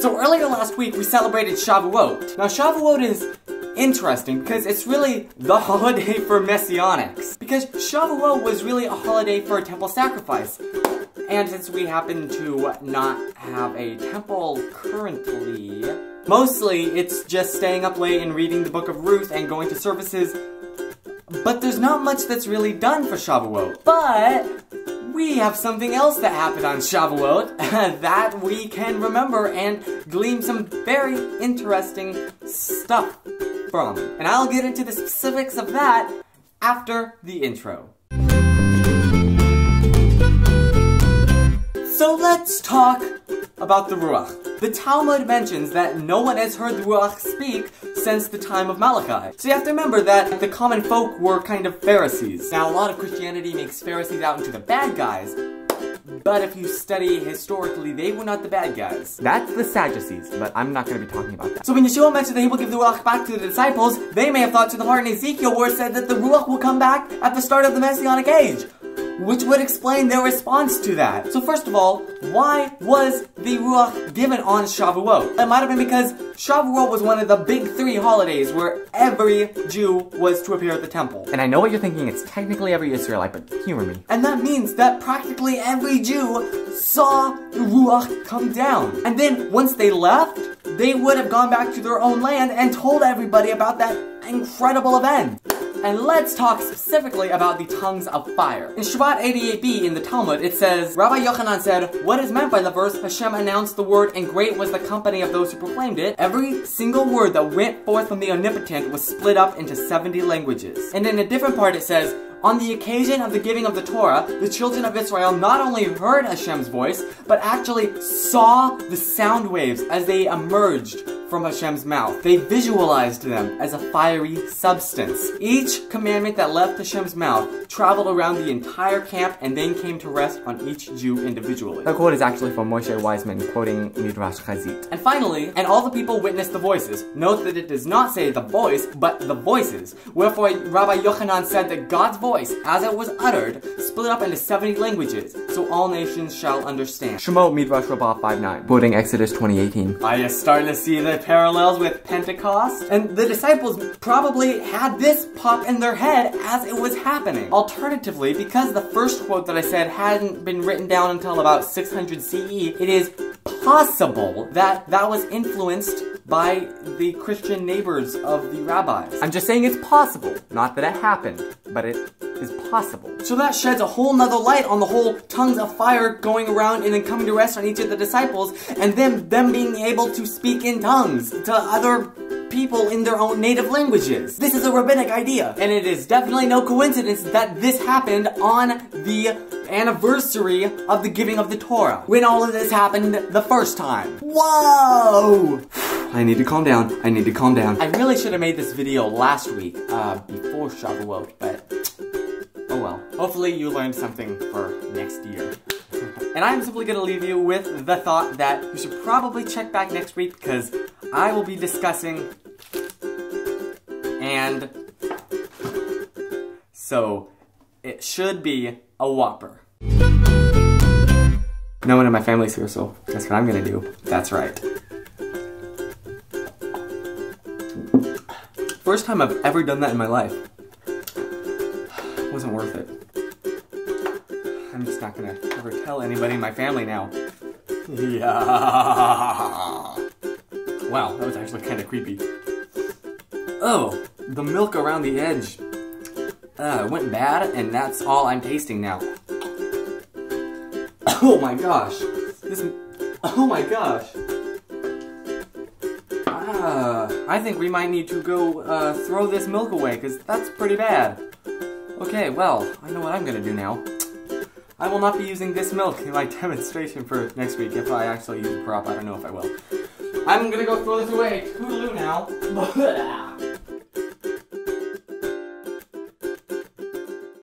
So earlier last week we celebrated Shavuot. Now Shavuot is interesting because it's really the holiday for Messianics. Because Shavuot was really a holiday for a temple sacrifice. And since we happen to not have a temple currently, mostly it's just staying up late and reading the book of Ruth and going to services. But there's not much that's really done for Shavuot. But we have something else that happened on Shavuot that we can remember and glean some very interesting stuff from. And I'll get into the specifics of that after the intro. So let's talk about the Ruach. The Talmud mentions that no one has heard the Ruach speak since the time of Malachi. So you have to remember that the common folk were kind of Pharisees. Now a lot of Christianity makes Pharisees out into the bad guys, but if you study historically, they were not the bad guys. That's the Sadducees, but I'm not going to be talking about that. So when Yeshua mentioned that he will give the Ruach back to the disciples, they may have thought to the heart in Ezekiel where it said that the Ruach will come back at the start of the Messianic age, which would explain their response to that. So first of all, why was the Ruach given on Shavuot? It might have been because Shavuot was one of the big 3 holidays where every Jew was to appear at the temple. And I know what you're thinking, it's technically every Israelite, but humor me. And that means that practically every Jew saw the Ruach come down. And then once they left, they would have gone back to their own land and told everybody about that incredible event. And let's talk specifically about the tongues of fire. In Shabbat 88b in the Talmud, it says, Rabbi Yochanan said, what is meant by the verse, Hashem announced the word and great was the company of those who proclaimed it? Every single word that went forth from the Omnipotent was split up into 70 languages. And in a different part it says, on the occasion of the giving of the Torah, the children of Israel not only heard Hashem's voice, but actually saw the sound waves as they emerged from Hashem's mouth. They visualized them as a fiery substance. Each commandment that left Hashem's mouth traveled around the entire camp and then came to rest on each Jew individually. That quote is actually from Moshe Wiseman, quoting Midrash Chazit. And finally, and all the people witnessed the voices. Note that it does not say the voice, but the voices. Wherefore Rabbi Yochanan said that God's voice, as it was uttered, split up into 70 languages, so all nations shall understand. Shemot Midrash Rabbah 5:9, quoting Exodus 20:18. Are you starting to see the parallels with Pentecost? And the disciples probably had this pop in their head as it was happening. Alternatively, because the first quote that I said hadn't been written down until about 600 CE, it is possible that that was influenced by the Christian neighbors of the rabbis. I'm just saying it's possible. Not that it happened, but it is possible. So that sheds a whole nother light on the whole tongues of fire going around and then coming to rest on each of the disciples, and them being able to speak in tongues to other people in their own native languages. This is a rabbinic idea, and it is definitely no coincidence that this happened on the anniversary of the giving of the Torah, when all of this happened the first time. Whoa! I need to calm down. I need to calm down. I really should have made this video last week, before Shavuot, but oh well. Hopefully you learned something for next year. And I'm simply gonna leave you with the thought that you should probably check back next week because I will be discussing, and so it should be a whopper. No one in my family's here, so guess what I'm gonna do? That's right. First time I've ever done that in my life. Wasn't worth it. I'm just not gonna ever tell anybody in my family now. Yeah. Wow, that was actually kind of creepy. Oh, the milk around the edge. It went bad, and that's all I'm tasting now. Oh my gosh. Oh my gosh. I think we might need to go throw this milk away, because that's pretty bad. Okay, well, I know what I'm gonna do now. I will not be using this milk in my demonstration for next week. If I actually use a prop, I don't know if I will. I'm gonna go throw this away. Toodaloo now.